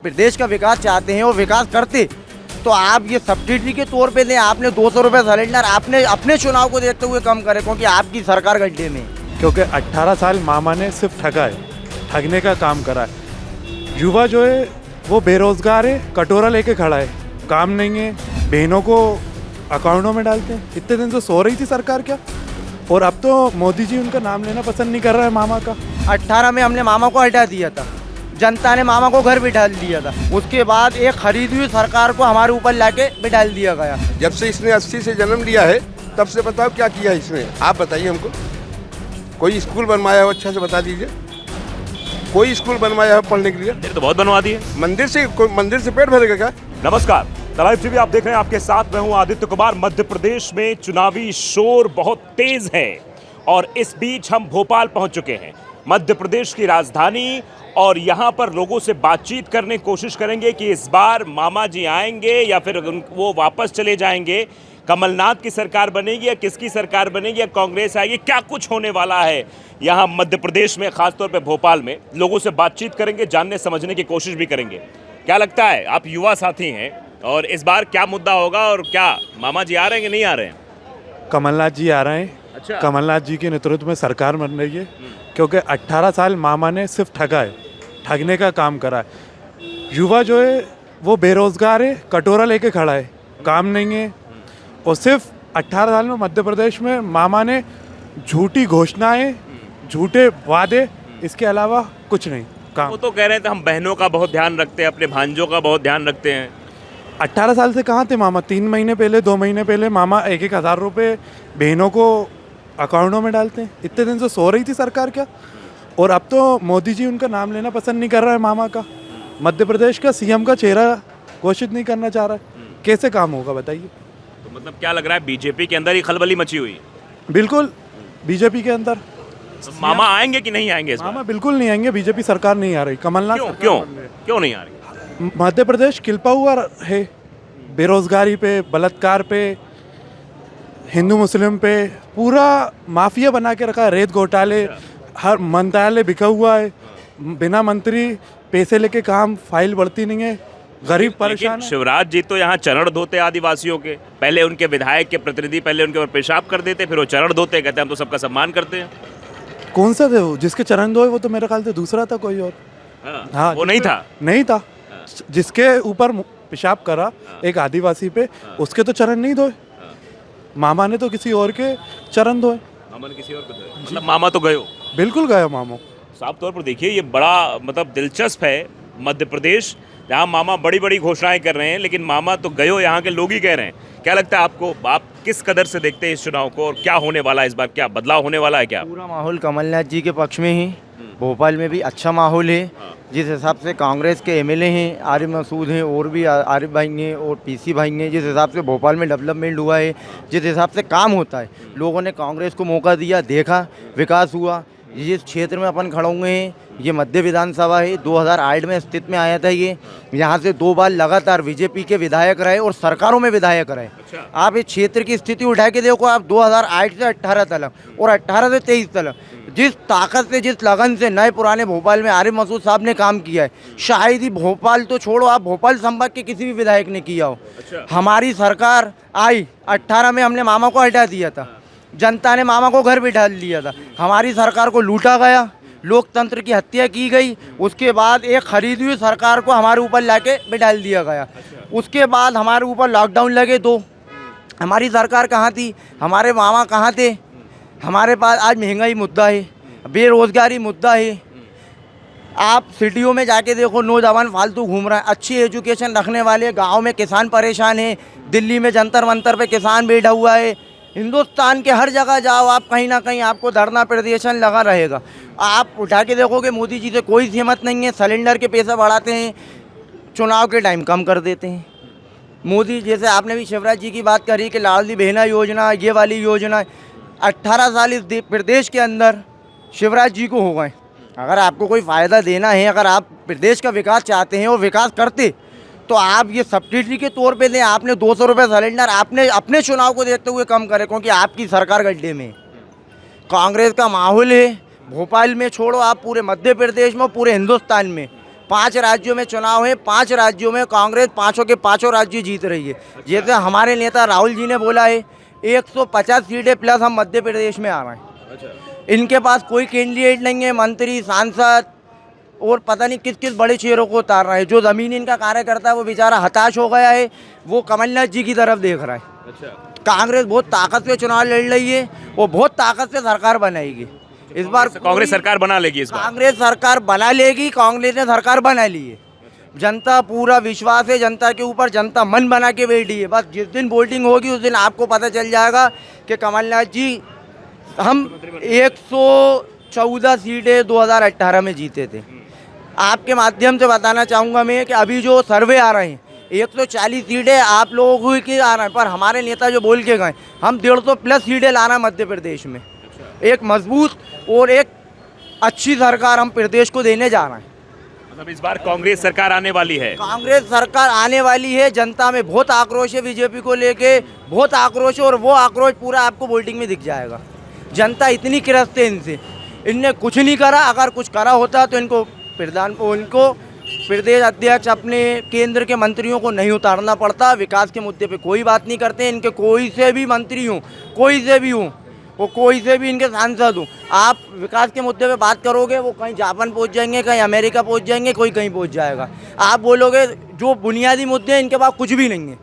प्रदेश का विकास चाहते हैं और विकास करते तो आप ये सब्सिडी के तौर पे दें। आपने 200 रुपये सिलेंडर आपने अपने चुनाव को देखते हुए कम करे, क्योंकि आपकी सरकार गड्ढे में। क्योंकि 18 साल मामा ने सिर्फ ठगा है, ठगने का काम करा है। युवा जो है वो बेरोजगार है, कटोरा लेके खड़ा है, काम नहीं है, बहनों को अकाउंटों में डालते हैं। इतने दिन से सो रही थी सरकार क्या, और अब तो मोदी जी उनका नाम लेना पसंद नहीं कर रहा है मामा का। 18 में हमने मामा को हटा दिया था, जनता ने मामा को घर बिठा दिया था। उसके बाद एक खरीदी हुई सरकार को हमारे ऊपर लाके बिठा दिया गया। जब से इसने 80 से जन्म लिया है तब से बताओ क्या किया इसने, आप बताइए हमको। कोई स्कूल बनवाया हो अच्छा से बता दीजिए, कोई स्कूल बनवाया हो पढ़ने के लिए? मंदिर तो बहुत बनवा दिए। मंदिर से पेट भरेगा क्या? नमस्कार, लाइव टीवी आप देख रहे हैं, आपके साथ मैं हूं आदित्य कुमार। मध्य प्रदेश में चुनावी शोर बहुत तेज है और इस बीच हम भोपाल पहुंच चुके हैं, मध्य प्रदेश की राजधानी, और यहां पर लोगों से बातचीत करने की कोशिश करेंगे कि इस बार मामा जी आएंगे या फिर वो वापस चले जाएंगे, कमलनाथ की सरकार बनेगी या किसकी सरकार बनेगी, या कांग्रेस आएगी, क्या कुछ होने वाला है यहाँ मध्य प्रदेश में, खासतौर पे भोपाल में। लोगों से बातचीत करेंगे, जानने समझने की कोशिश भी करेंगे। क्या लगता है, आप युवा साथी हैं, और इस बार क्या मुद्दा होगा और क्या मामा जी आ रहे हैं कि नहीं आ रहे हैं? कमलनाथ जी आ रहे हैं। अच्छा। कमलनाथ जी के नेतृत्व में सरकार बन रही है, क्योंकि 18 साल मामा ने सिर्फ ठगा है, ठगने का काम करा है। युवा जो है वो बेरोजगार है, कटोरा लेके खड़ा है, काम नहीं है, और सिर्फ 18 साल में मध्य प्रदेश में मामा ने झूठी घोषणाएं, झूठे वादे, इसके अलावा कुछ नहीं काम। वो तो कह रहे थे हम बहनों का बहुत ध्यान रखते हैं, अपने भांजों का बहुत ध्यान रखते हैं। 18 साल से कहाँ थे मामा? 3 महीने पहले, 2 महीने पहले मामा 1-1 हज़ार रुपये बहनों को अकाउंटों में डालते हैं। इतने दिन से सो रही थी सरकार क्या, और अब तो मोदी जी उनका नाम लेना पसंद नहीं कर रहा है मामा का। मध्य प्रदेश का सीएम का चेहरा घोषित नहीं करना चाह रहा है। कैसे काम होगा बताइए? तो मतलब क्या लग रहा है, बीजेपी के अंदर ही खलबली मची हुई है? बिल्कुल, बीजेपी के अंदर। तो मामा आएंगे कि नहीं आएंगे इस बार? मामा बिल्कुल नहीं आएंगे, बीजेपी सरकार नहीं आ रही, कमलनाथ क्यों सरकार क्यों बन रही है। क्यों नहीं आ रही? मध्य प्रदेश खिलपा हुआ है, बेरोजगारी पे, बलात्कार पे, हिंदू मुस्लिम पे पूरा माफिया बना के रखा है। रेत घोटाले, हर मंत्रालय बिका हुआ है, बिना मंत्री पैसे लेके काम, फाइल बढ़ती नहीं है, गरीब परेशान लेकिन है। शिवराज जी तो यहाँ चरण धोते आदिवासियों के, पहले उनके विधायक के प्रतिनिधि पहले उनके ऊपर पेशाब कर देते, फिर वो चरण धोते, कहते हैं हम तो सबका सम्मान करते हैं। कौन सा थे वो जिसके चरण धोए? वो तो मेरे ख्याल से दूसरा था, कोई और। हाँ, वो नहीं था। नहीं था। जिसके ऊपर पेशाब करा एक आदिवासी पे, उसके तो चरण नहीं धोए। मामा ने तो किसी और के चरण धोए। मामा ने किसी और को धोए, मतलब मामा तो गए हो। बिल्कुल गया मामो। साफ तौर पर देखिए, ये बड़ा मतलब दिलचस्प है मध्य प्रदेश, जहाँ मामा बड़ी बड़ी घोषणाएं कर रहे हैं, लेकिन मामा तो गए हो, यहाँ के लोग ही कह रहे हैं। क्या लगता है आपको, आप किस कदर से देखते हैं इस चुनाव को, और क्या होने वाला है इस बार, क्या बदलाव होने वाला है? क्या पूरा माहौल कमलनाथ जी के पक्ष में ही, भोपाल में भी अच्छा माहौल है। जिस हिसाब से कांग्रेस के एमएलए हैं, आरिफ मसूद हैं, और भी आरिफ भाई हैं और पीसी भाई हैं, जिस हिसाब से भोपाल में डेवलपमेंट हुआ है, जिस हिसाब से काम होता है, लोगों ने कांग्रेस को मौका दिया, देखा, विकास हुआ। जिस क्षेत्र में अपन खड़े हुए हैं, ये मध्य विधानसभा है, 2008 में अस्तित्व में आया था। ये यहाँ से 2 बार लगातार बीजेपी के विधायक रहे और सरकारों में विधायक रहे। आप इस क्षेत्र की स्थिति उठा के देखो, आप 2008 से 18 तक और 18 से 23 तक जिस ताकत से, जिस लगन से नए पुराने भोपाल में आरिफ मसूद साहब ने काम किया है, शायद ही भोपाल तो छोड़ो, आप भोपाल संभाग के किसी भी विधायक ने किया हो। हमारी सरकार आई, 18 में हमने मामा को हटा दिया था, जनता ने मामा को घर बिठा दिया था। हमारी सरकार को लूटा गया, लोकतंत्र की हत्या की गई। उसके बाद एक खरीदी हुई सरकार को हमारे ऊपर लाके बिठा दिया गया। उसके बाद हमारे ऊपर लॉकडाउन लगे 2। हमारी सरकार कहाँ थी, हमारे मामा कहाँ थे? हमारे पास आज महंगाई मुद्दा है, बेरोजगारी मुद्दा है। आप सिटियों में जाके देखो, नौजवान फालतू घूम रहा है, अच्छी एजुकेशन रखने वाले, गाँव में किसान परेशान है, दिल्ली में जंतर मंतर पे किसान बैठा हुआ है। हिंदुस्तान के हर जगह जाओ आप, कहीं ना कहीं आपको धरना प्रदर्शन लगा रहेगा। आप उठा के देखोगे, मोदी जी से कोई सहमत नहीं है। सिलेंडर के पैसे बढ़ाते हैं, चुनाव के टाइम कम कर देते हैं। मोदी, जैसे आपने भी शिवराज जी की बात करी कि लाडली बहना योजना, ये वाली योजना, 18 साल इस प्रदेश के अंदर शिवराज जी को हो गए। अगर आपको कोई फ़ायदा देना है, अगर आप प्रदेश का विकास चाहते हैं और विकास करते तो आप ये सब्सिडी के तौर पे दें। आपने 200 रुपये सिलेंडर आपने अपने चुनाव को देखते हुए कम करे, क्योंकि आपकी सरकार गड्ढे में। कांग्रेस का माहौल है भोपाल में, छोड़ो आप पूरे मध्य प्रदेश में, पूरे हिंदुस्तान में 5 राज्यों में चुनाव है, 5 राज्यों में कांग्रेस पाँचों के पाँचों राज्य जीत रही है। जैसे हमारे नेता राहुल जी ने बोला है 150 सीटें प्लस हम मध्य प्रदेश में आ रहे हैं। इनके पास कोई कैंडिडेट नहीं है, मंत्री सांसद और पता नहीं किस किस बड़े चेहरों को उतार रहा है। जो ज़मीन इनका कार्यकर्ता है वो बेचारा हताश हो गया है, वो कमलनाथ जी की तरफ देख रहा है। कांग्रेस बहुत ताकत से चुनाव लड़ रही है, वो बहुत ताकत से सरकार बनाएगी। इस बार कांग्रेस सरकार बना लेगी इस बार। कांग्रेस सरकार बना लेगी, कांग्रेस ने सरकार बना ली है। जनता पूरा विश्वास है जनता के ऊपर, जनता मन बना के बैठी है। बस जिस दिन वोटिंग होगी उस दिन आपको पता चल जाएगा कि कमलनाथ जी, हम 114 सीटें 2018 में जीते थे। आपके माध्यम से बताना चाहूँगा मैं कि अभी जो सर्वे आ रहे हैं 140 सीटें आप लोगों की आ रहे हैं, पर हमारे नेता जो बोल के गए हम 150 प्लस सीटें लाना मध्य प्रदेश में। एक मजबूत और एक अच्छी सरकार हम प्रदेश को देने जा रहे हैं। मतलब इस बार कांग्रेस सरकार आने वाली है। कांग्रेस सरकार आने वाली है। जनता में बहुत आक्रोश है, बीजेपी को लेके बहुत आक्रोश है, और वो आक्रोश पूरा आपको वोटिंग में दिख जाएगा। जनता इतनी गिरफ्त है इनसे, इनने कुछ नहीं करा। अगर कुछ करा होता तो इनको प्रदेश अध्यक्ष अपने केंद्र के मंत्रियों को नहीं उतारना पड़ता। विकास के मुद्दे पे कोई बात नहीं करते। इनके कोई से भी मंत्री हों, कोई से भी हों, वो कोई से भी इनके सांसद हों, आप विकास के मुद्दे पे बात करोगे वो कहीं जापान पहुंच जाएंगे, कहीं अमेरिका पहुंच जाएंगे, कोई कहीं पहुंच जाएगा। आप बोलोगे जो बुनियादी मुद्दे हैं इनके पास कुछ भी नहीं है।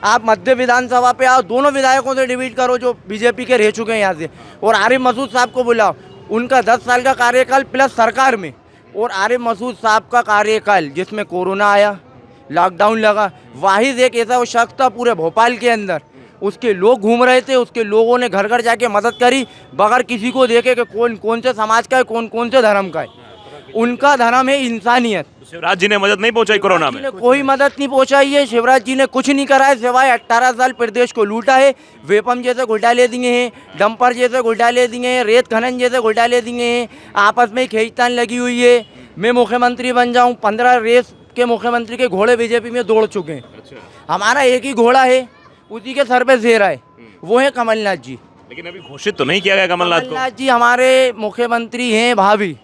आप मध्य विधानसभा पे आओ, दोनों विधायकों से डिबेट करो जो बीजेपी के रह चुके हैं यहाँ से, और आरिफ मसूद साहब को बुलाओ। उनका 10 साल का कार्यकाल प्लस सरकार में, और आरिफ मसूद साहब का कार्यकाल जिसमें कोरोना आया, लॉकडाउन लगा, वाहिद एक ऐसा शख्स था पूरे भोपाल के अंदर, उसके लोग घूम रहे थे, उसके लोगों ने घर घर जाके मदद करी बगैर किसी को देखे कि कौन कौन से समाज का है, कौन कौन से धर्म का है। उनका धर्म है इंसानियत। शिवराज जी ने मदद नहीं पहुंचाई कोरोना में? कोई मदद नहीं पहुंचाई है। शिवराज जी ने कुछ नहीं करा है सिवाय 18 साल प्रदेश को लूटा है। वेपम जैसे घोटाले दिए हैं, डंपर जैसे घोटाले दिए हैं, रेत खनन जैसे घोटाले दिए हैं, आपस में खींचतान लगी हुई है। मैं मुख्यमंत्री बन जाऊं, 15 रेस के मुख्यमंत्री के घोड़े बीजेपी में दौड़ चुके हैं। हमारा एक ही घोड़ा है, उसी के सर पे शेर है, वो है कमलनाथ जी। लेकिन अभी घोषित तो नहीं किया गया कमलनाथ को। कमलनाथ जी हमारे मुख्यमंत्री हैं भाभी।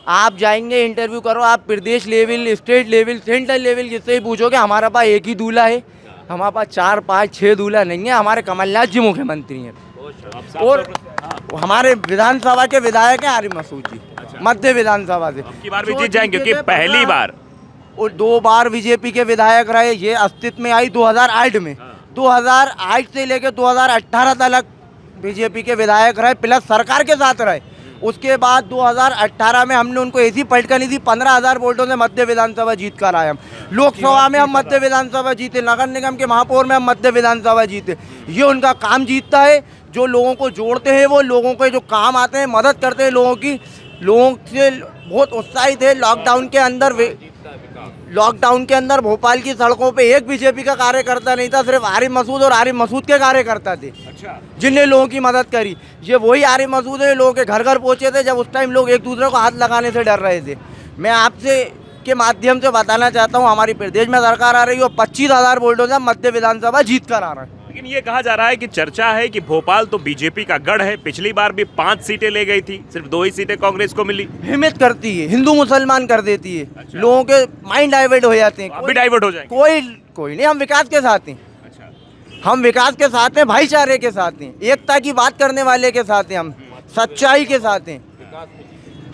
आप जाएंगे इंटरव्यू करो, आप प्रदेश level, state level, central level जिससे ही पूछोगे हमारा पास एक ही दूल्हा है। हमारे पास 4, 5, 6 दूल्हा नहीं है। हमारे कमलनाथ जी मुख्यमंत्री हैं, और हमारे विधानसभा के विधायक हैं आरिफ मसूद जी, मध्य विधानसभा से। की बार भी जीत जाएंगे क्योंकि पहली बार, और 2 बार बीजेपी के विधायक रहे। ये अस्तित्व में आई 2008 में। 2008 से लेकर 2018 तक बीजेपी के विधायक रहे, प्लस सरकार के साथ रहे। उसके बाद 2018 में हमने उनको ऐसी पलटनी दी, 15,000 वोटों से मध्य विधानसभा जीत कर आए हम। लोकसभा में हम मध्य विधानसभा जीते, नगर निगम के महापौर में हम मध्य विधानसभा जीते। ये उनका काम जीतता है। जो लोगों को जोड़ते हैं, वो लोगों के जो काम आते हैं, मदद करते हैं लोगों की, लोगों से बहुत उत्साहित है। लॉकडाउन के अंदर भोपाल की सड़कों पे एक बीजेपी का कार्यकर्ता नहीं था, सिर्फ आरिफ मसूद और आरिफ मसूद के कार्यकर्ता थे जिनने लोगों की मदद करी। ये वही आरिफ मसूद है, लोगों के घर घर पहुंचे थे जब उस टाइम लोग एक दूसरे को हाथ लगाने से डर रहे थे। मैं आपसे के माध्यम से बताना चाहता हूँ, हमारी प्रदेश में सरकार आ रही है और 25,000 वोटों से मध्य विधानसभा जीत कर आ रहा है। लेकिन ये कहा जा रहा है कि चर्चा है कि भोपाल तो बीजेपी का गढ़ है, पिछली बार भी 5 सीटें ले गई थी, सिर्फ 2 ही सीटें कांग्रेस को मिली। हिम्मत करती है, हिंदू मुसलमान कर देती है। अच्छा। लोगों के माइंड डाइवर्ट हो जाते हैं। आप भी डाइवर्ट हो जाएंगे? कोई नहीं, हम विकास के साथ हैं। अच्छा। हम विकास के साथ हैं, भाईचारे के साथ हैं, एकता की बात करने वाले के साथ हैं, हम सच्चाई के साथ हैं।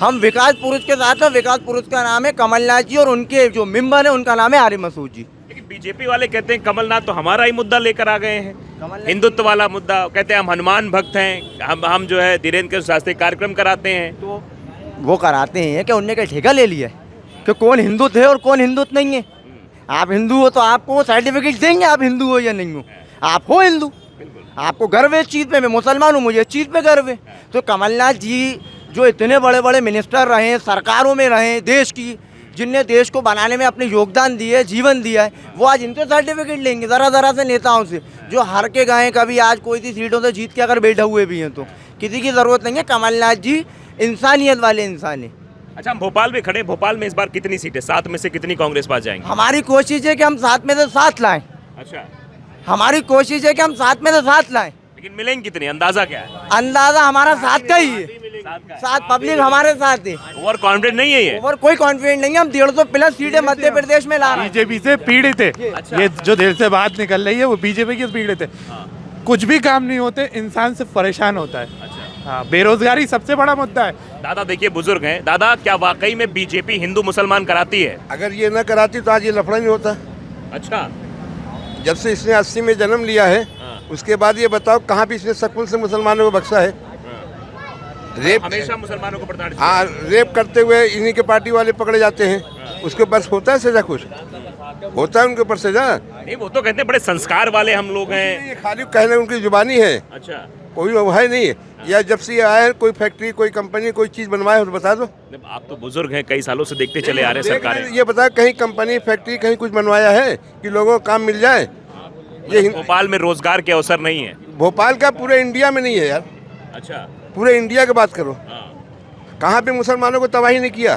हम विकास पुरुष के साथ हैं। विकास पुरुष का नाम है कमलनाथ जी, और उनके जो मेंबर है उनका नाम है आरिफ मसूद जी। लेकिन बीजेपी वाले कहते हैं कमलनाथ तो हमारा ही मुद्दा लेकर आ गए हैं, हिंदुत्व वाला मुद्दा। कहते हैं हम हनुमान भक्त हैं, हम जो है धीरेन्द्र शास्त्री कार्यक्रम कराते हैं। तो वो कराते हैं कि उनने क्या ठेका ले लिया है कि कौन हिंदुत्व है और कौन हिंदुत्व नहीं है। आप हिंदू हो तो आपको वो सर्टिफिकेट देंगे, आप हिंदू हो या नहीं हो। आप हो हिंदू, आपको गर्व है इस चीज़ पे। मैं मुसलमान हूँ, मुझे इस चीज़ पे गर्व है। तो कमलनाथ जी जो इतने बड़े बड़े मिनिस्टर रहे हैं, सरकारों में रहे हैं देश की, जिनने देश को बनाने में अपने योगदान दिए, जीवन दिया है, वो आज इनके सर्टिफिकेट लेंगे ज़रा से नेताओं से जो हार के गए कभी, आज कोई सी सीटों से जीत के अगर बैठे हुए भी हैं। तो किसी की ज़रूरत नहीं है। कमलनाथ जी इंसानियत वाले इंसान हैं। अच्छा, हम भोपाल में खड़े, भोपाल में इस बार कितनी सीटें, 7 में से कितनी कांग्रेस पास जाएंगी? हमारी कोशिश है कि हम 7 में से 7 लाएं। अच्छा, हमारी कोशिश है कि हम 7 में से 7 लाएं। लेकिन मिलेंगी कितनी, अंदाजा क्या है? अंदाज़ा हमारा 7 का ही है। साथ पब्लिक हमारे साथ है। ओवर कॉन्फिडेंट नहीं है ये। और कोई कॉन्फिडेंट नहीं है। हम 150+ सीटें मध्य प्रदेश में ला रहे हैं। बीजेपी से पीड़ित है। ये जो देर से बात निकल रही है वो बीजेपी की पीड़ित है। कुछ भी काम नहीं होते, इंसान सिर्फ परेशान होता है। हाँ, बेरोजगारी सबसे बड़ा मुद्दा है। दादा देखिए बुजुर्ग हैं। दादा क्या वाकई में बीजेपी हिंदू मुसलमान कराती है? अगर ये न कराती तो आज ये लफड़ा नहीं होता। अच्छा, जब से इसने 80 में जन्म लिया है, उसके बाद ये बताओ कहाँ भी इसने सकूल से मुसलमानों को बख्शा है? रेप हमेशा मुसलमानों को प्रताड़ित। हाँ, रेप करते हुए इन्हीं के पार्टी वाले पकड़े जाते हैं। उसके पास होता है सजा? कुछ होता है उनके ऊपर सजा? नहीं, वो तो कहते हैं बड़े संस्कार वाले हम लोग हैं। ये खाली कहने उनकी जुबानी है, अच्छा, कोई वो है नहीं। या जब से ये आया है, कोई फैक्ट्री, कोई कंपनी, कोई चीज़ बनवाए हो तो बता दो। आप तो बुजुर्ग हैं, कई सालों से देखते चले आ रहे हैं सरकारें। ये बता कहीं कंपनी, फैक्ट्री, कहीं कुछ बनवाया है कि लोगों को काम मिल जाए? ये भोपाल में रोजगार के अवसर नहीं है। भोपाल का पूरे इंडिया में नहीं है यार। अच्छा, पूरे इंडिया की बात करो, कहाँ पे मुसलमानों को तबाही नहीं किया,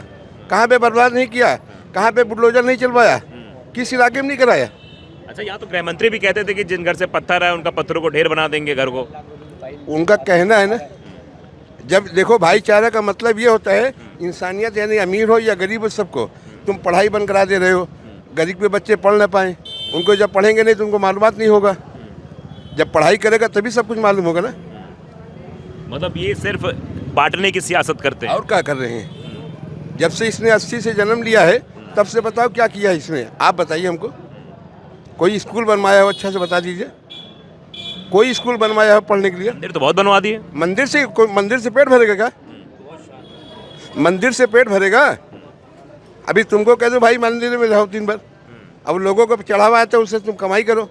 कहाँ पे बर्बाद नहीं किया, कहाँ पे बुलडोजर नहीं चलवाया, किस इलाके में नहीं कराया? अच्छा, यहाँ तो गृह मंत्री भी कहते थे कि जिन घर से पत्थर है उनका पत्थरों को ढेर बना देंगे घर को। उनका कहना है ना। जब देखो भाईचारा का मतलब ये होता है इंसानियत, यानी अमीर हो या गरीब हो सबको तुम पढ़ाई बंद करा दे रहे हो। गरीब के बच्चे पढ़ ना पाएँ, उनको जब पढ़ेंगे नहीं तो उनको मालूमात नहीं होगा। जब पढ़ाई करेगा तभी सब कुछ मालूम होगा ना। मतलब ये सिर्फ बांटने की सियासत करते हैं। और क्या कर रहे हैं? जब से इसने 80 से जन्म लिया है तब से बताओ क्या किया इसने? आप बताइए हमको। कोई स्कूल बनवाया हो अच्छा से बता दीजिए। कोई स्कूल बनवाया हो पढ़ने के लिए? मंदिर तो बहुत बनवा दिए। मंदिर से कोई मंदिर से पेट भरेगा क्या? मंदिर से पेट भरेगा? अभी तुमको कह दो भाई मंदिर में रहो 3 बार, अब लोगों को चढ़ावा आता है उससे तुम कमाई करो।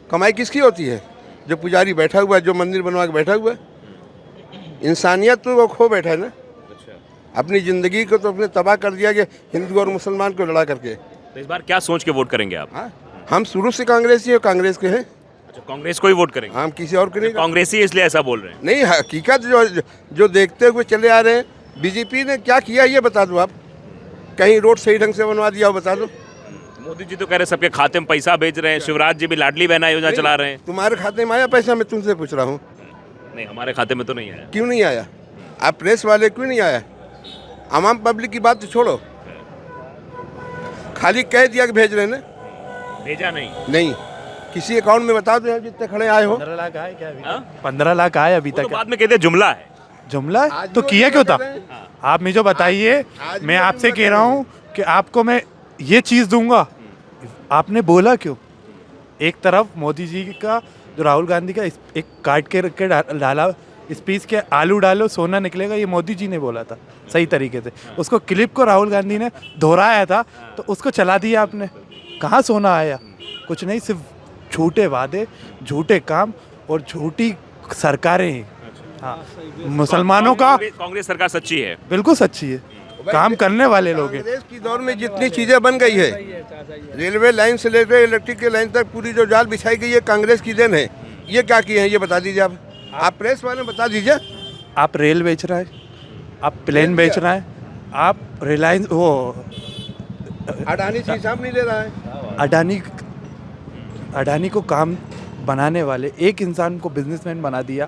कमाई किसकी होती है? जो पुजारी बैठा हुआ है, जो मंदिर बनवा के बैठा हुआ है। इंसानियत तो वो खो बैठा है ना। अपनी ज़िंदगी को तो अपने तबाह कर दिया कि हिंदू और मुसलमान को लड़ा करके। तो इस बार क्या सोच के वोट करेंगे आप? हाँ, हम शुरू से कांग्रेसी और कांग्रेस के हैं। अच्छा, कांग्रेस को ही वोट करेंगे? हम किसी और के नहीं। कांग्रेसी इसलिए ऐसा बोल रहे हैं? नहीं, हकीकत जो देखते हुए चले आ रहे हैं। बीजेपी ने क्या किया ये बता दो आप। कहीं रोड सही ढंग से बनवा दिया हो बता दो। मोदी जी तो कह रहे सबके खाते में पैसा भेज रहे हैं। शिवराज जी भी लाडली बहना योजना चला रहे हैं। तुम्हारे खाते में आया पैसा? मैं तुमसे पूछ रहा हूँ। नहीं, हमारे खाते में तो नहीं आया। क्यों नहीं आया? आप प्रेस वाले क्यों नहीं आया? आवाम पब्लिक की बात तो छोड़ो, खाली कह दिया कि भेज रहे हैं ना। भेजा नहीं। नहीं, किसी अकाउंट में बता दो जितने खड़े आए हो। 15 लाख आए क्या अभी? हाँ? 15 लाख आए अभी वो तो तक। बाद में कहते हैं जुमला है। जुमला है? आज तो भी किया वो क्यों था? कर रहे हैं। आप मुझे बताइए। आज भी मैं वो आपसे कर कह रहा रहे हूँ कि आपको मैं ये चीज़ दूंगा, आपने बोला क्यों? एक तरफ मोदी जी का जो राहुल गांधी का एक काट के रख के डाला स्पीच के, आलू डालो सोना निकलेगा, ये मोदी जी ने बोला था सही तरीके से। उसको क्लिप को राहुल गांधी ने दोहराया था तो उसको चला दिया आपने। कहाँ सोना आया? कुछ नहीं, सिर्फ झूठे वादे, झूठे काम और झूठी सरकारें हैं। हाँ, मुसलमानों का कांग्रेस सरकार सच्ची है। बिल्कुल सच्ची है, काम करने वाले लोग हैं। कांग्रेस की दौर में जितनी चीज़ें बन गई है, रेलवे लाइन से लेकर इलेक्ट्रिक की लाइन तक पूरी जो जाल बिछाई गई है कांग्रेस की देन है। ये क्या किए हैं ये बता दीजिए आप प्रेस वाले बता दीजिए। आप रेल बेच रहा है, आप प्लेन बेच रहा है, आप रिलायंस वो अडानी से हिसाब नहीं ले रहा है। अडानी को काम बनाने वाले एक इंसान को बिजनेसमैन बना दिया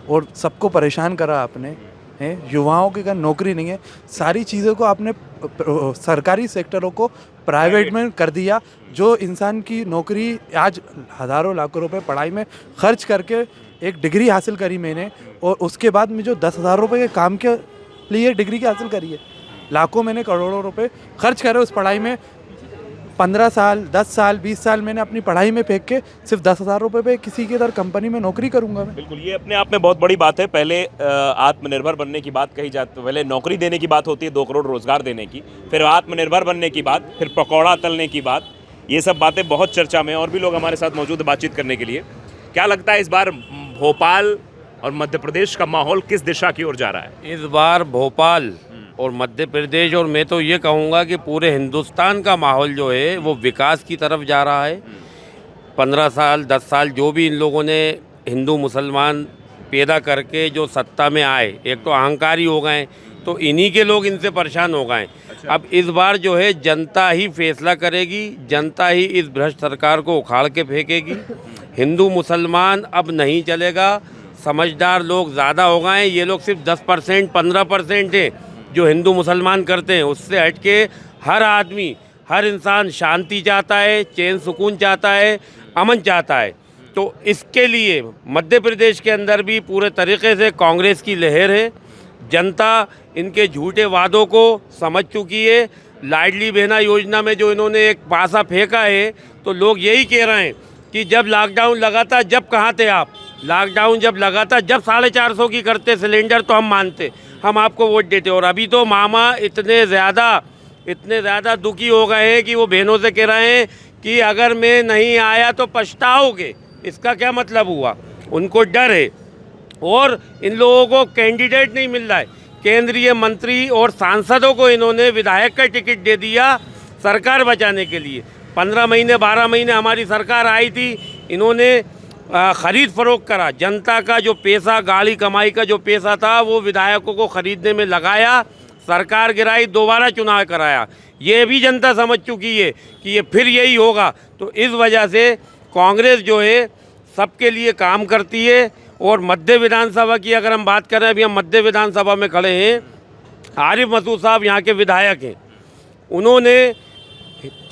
और सबको परेशान करा आपने। हैं, युवाओं के कारण नौकरी नहीं है, सारी चीज़ों को आपने सरकारी सेक्टरों को प्राइवेट में कर दिया। जो इंसान की नौकरी आज हज़ारों लाखों रुपए पढ़ाई में खर्च करके एक डिग्री हासिल करी मैंने, और उसके बाद में जो 10,000 रुपये के काम के लिए डिग्री की हासिल करी है, लाखों मैंने करोड़ों रुपए खर्च करे उस पढ़ाई में। 15 साल 10 साल 20 साल मैंने अपनी पढ़ाई में फेंक के सिर्फ 10,000 रुपये पे किसी की इधर कंपनी में नौकरी करूंगा मैं। बिल्कुल, ये अपने आप में बहुत बड़ी बात है। पहले आत्मनिर्भर बनने की बात कही जाती है, पहले नौकरी देने की बात होती है, 2 करोड़ रोजगार देने की, फिर आत्मनिर्भर बनने की बात, फिर पकौड़ा तलने की बात। ये सब बातें बहुत चर्चा में, और भी लोग हमारे साथ मौजूद है बातचीत करने के लिए। क्या लगता है इस बार भोपाल और मध्य प्रदेश का माहौल किस दिशा की ओर जा रहा है? इस बार भोपाल और मध्य प्रदेश, और मैं तो ये कहूँगा कि पूरे हिंदुस्तान का माहौल जो है वो विकास की तरफ जा रहा है। 15 साल 10 साल जो भी इन लोगों ने हिंदू मुसलमान पैदा करके जो सत्ता में आए, एक तो अहंकारी हो गए, तो इन्हीं के लोग इनसे परेशान हो गए। अब इस बार जो है जनता ही फैसला करेगी, जनता ही इस भ्रष्ट सरकार को उखाड़ के फेंकेगी। हिंदू मुसलमान अब नहीं चलेगा, समझदार लोग ज़्यादा हो गए हैं। ये लोग सिर्फ 10% 15% हैं जो हिंदू मुसलमान करते हैं। उससे हट के हर आदमी, हर इंसान शांति चाहता है, चैन सुकून चाहता है, अमन चाहता है। तो इसके लिए मध्य प्रदेश के अंदर भी पूरे तरीके से कांग्रेस की लहर है। जनता इनके झूठे वादों को समझ चुकी है। लाडली बहना योजना में जो इन्होंने एक पासा फेंका है, तो लोग यही कह रहे हैं कि जब लॉकडाउन लगा था, जब कहाँ थे आप? लॉकडाउन जब लगा था, जब 450 की करते सिलेंडर, तो हम मानते, हम आपको वोट देते। और अभी तो मामा इतने ज़्यादा दुखी हो गए हैं कि वो बहनों से कह रहे हैं कि अगर मैं नहीं आया तो पछताओगे। इसका क्या मतलब हुआ? उनको डर है। और इन लोगों को कैंडिडेट नहीं मिल रहा है। केंद्रीय मंत्री और सांसदों को इन्होंने विधायक का टिकट दे दिया सरकार बचाने के लिए। 15 महीने 12 महीने हमारी सरकार आई थी, इन्होंने ख़रीद फरोख्त करा। जनता का जो पैसा, गाड़ी कमाई का जो पैसा था, वो विधायकों को ख़रीदने में लगाया, सरकार गिराई, दोबारा चुनाव कराया। ये भी जनता समझ चुकी है कि ये फिर यही होगा। तो इस वजह से कांग्रेस जो है सबके लिए काम करती है। और मध्य विधानसभा की अगर हम बात करें, अभी हम मध्य विधानसभा में खड़े हैं। आरिफ मसूद साहब यहाँ के विधायक हैं। उन्होंने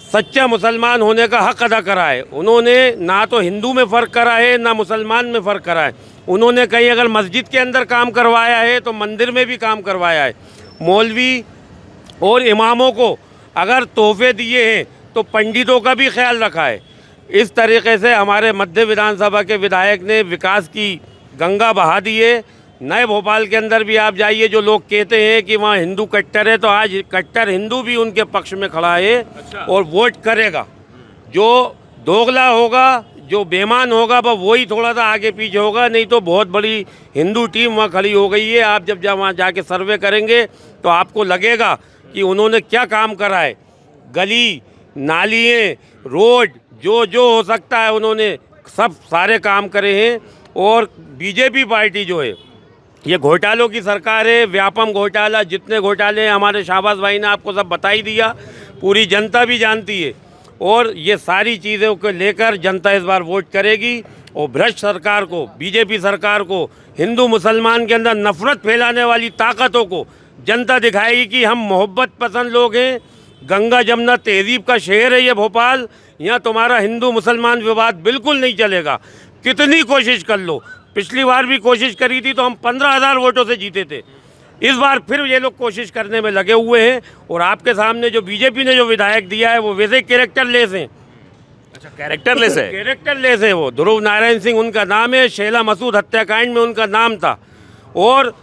सच्चा मुसलमान होने का हक अदा करा है। उन्होंने ना तो हिंदू में फ़र्क करा है, ना मुसलमान में फ़र्क करा है। उन्होंने कहीं अगर मस्जिद के अंदर काम करवाया है तो मंदिर में भी काम करवाया है। मौलवी और इमामों को अगर तोहफे दिए हैं तो पंडितों का भी ख्याल रखा है। इस तरीके से हमारे मध्य विधानसभा के विधायक ने विकास की गंगा बहा दी है। नए भोपाल के अंदर भी आप जाइए, जो लोग कहते हैं कि वहाँ हिंदू कट्टर है, तो आज कट्टर हिंदू भी उनके पक्ष में खड़ा है। और वोट करेगा। जो दोगला होगा, जो बेईमान होगा, वही थोड़ा सा आगे पीछे होगा। नहीं तो बहुत बड़ी हिंदू टीम वहाँ खड़ी हो गई है। आप जब वहाँ जाके सर्वे करेंगे तो आपको लगेगा कि उन्होंने क्या काम करा है। गली नालियाँ, रोड, जो हो सकता है उन्होंने सब सारे काम करे हैं। और बीजेपी पार्टी जो है, ये घोटालों की सरकार है। व्यापम घोटाला, जितने घोटाले हैं हमारे शाहबाज भाई ने आपको सब बता ही दिया, पूरी जनता भी जानती है। और ये सारी चीज़ों को लेकर जनता इस बार वोट करेगी। और भ्रष्ट सरकार को, बीजेपी सरकार को, हिंदू मुसलमान के अंदर नफरत फैलाने वाली ताकतों को जनता दिखाएगी कि हम मोहब्बत पसंद लोग हैं। गंगा जमुना तहजीब का शहर है ये भोपाल। यहाँ तुम्हारा हिंदू मुसलमान विवाद बिल्कुल नहीं चलेगा। कितनी कोशिश कर लो, पिछली बार भी कोशिश करी थी तो हम 15,000 वोटों से जीते थे। इस बार फिर ये लोग कोशिश करने में लगे हुए हैं। और आपके सामने जो बीजेपी ने जो विधायक दिया है वो वैसे कैरेक्टरलेस हैं। अच्छा, कैरेक्टरलेस है। कैरेक्टरलेस है वो। ध्रुव नारायण सिंह उनका नाम है, शैला मसूद हत्याकांड में उनका नाम था। और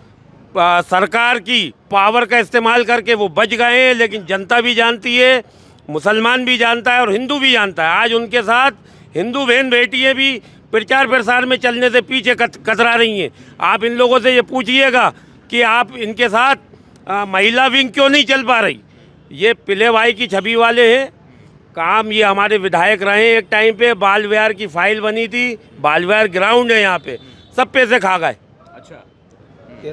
सरकार की पावर का इस्तेमाल करके वो बच गए हैं। लेकिन जनता भी जानती है, मुसलमान भी जानता है और हिंदू भी जानता है। आज उनके साथ हिंदू बहन बेटियाँ भी प्रचार प्रसार में चलने से पीछे कतरा रही हैं। आप इन लोगों से ये पूछिएगा कि आप इनके साथ महिला विंग क्यों नहीं चल पा रही। ये पिले भाई की छवि वाले हैं। काम ये हमारे विधायक रहे एक टाइम पे। बाल विहार की फाइल बनी थी, बाल विहार ग्राउंड है यहाँ पे, सब पैसे खा गए। अच्छा,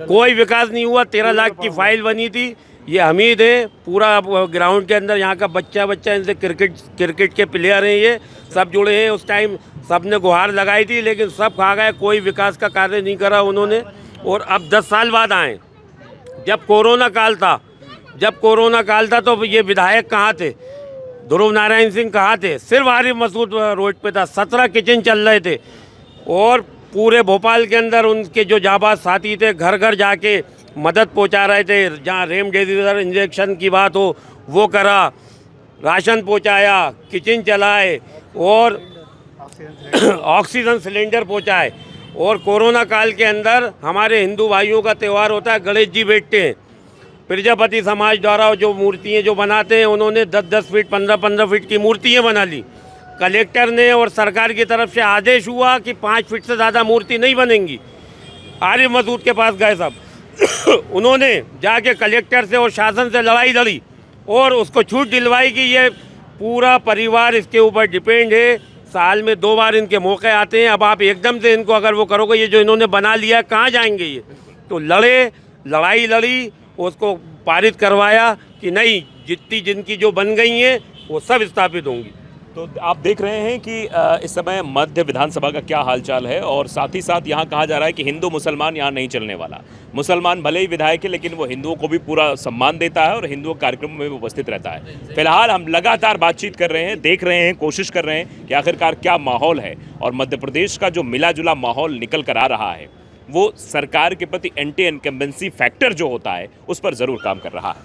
कोई विकास नहीं हुआ। 13 लाख की फाइल बनी थी। ये हमीद है, पूरा ग्राउंड के अंदर यहाँ का बच्चा इनसे क्रिकेट के प्लेयर हैं, ये सब जुड़े हैं। उस टाइम सब ने गुहार लगाई थी, लेकिन सब खा गए। कोई विकास का कार्य नहीं करा उन्होंने। और अब 10 साल बाद आए। जब कोरोना काल था तो ये विधायक कहाँ थे? ध्रुव नारायण सिंह कहाँ थे? सिर्फ आरिफ मसूद रोड पे था। 17 किचन चल रहे थे। और पूरे भोपाल के अंदर उनके जो जाबाज साथी थे, घर घर जाके मदद पहुंचा रहे थे। जहाँ रेमडेसिविर इंजेक्शन की बात हो वो करा, राशन पहुंचाया, किचन चलाए और ऑक्सीजन सिलेंडर पहुंचाए। और कोरोना काल के अंदर हमारे हिंदू भाइयों का त्यौहार होता है, गणेश जी बैठते हैं। प्रजापति समाज द्वारा जो मूर्तियाँ जो बनाते हैं, उन्होंने 10-10 फीट 15-15 फीट की मूर्तियाँ बना ली। कलेक्टर ने और सरकार की तरफ से आदेश हुआ कि 5 फीट से ज़्यादा मूर्ति नहीं बनेंगी। आरिफ मसूद के पास गए सब उन्होंने जाके कलेक्टर से और शासन से लड़ाई लड़ी और उसको छूट दिलवाई कि ये पूरा परिवार इसके ऊपर डिपेंड है। साल में 2 बार इनके मौके आते हैं। अब आप एकदम से इनको अगर वो करोगे, ये जो इन्होंने बना लिया कहाँ जाएंगे ये? तो लड़ाई लड़ी, उसको पारित करवाया कि नहीं, जितनी जिनकी जो बन गई हैं वो सब स्थापित होंगी। तो आप देख रहे हैं कि इस समय मध्य विधानसभा का क्या हालचाल है, और साथ ही साथ यहाँ कहा जा रहा है कि हिंदू मुसलमान यहाँ नहीं चलने वाला। मुसलमान भले ही विधायक है, लेकिन वो हिंदुओं को भी पूरा सम्मान देता है और हिंदुओं के कार्यक्रम में भी उपस्थित रहता है। फिलहाल हम लगातार बातचीत कर रहे हैं, देख रहे हैं, कोशिश कर रहे हैं कि आखिरकार क्या माहौल है, और मध्य प्रदेश का जो मिला जुला माहौल निकल कर आ रहा है वो सरकार के प्रति एंटी इनकम्बेंसी फैक्टर जो होता है उस पर ज़रूर काम कर रहा है।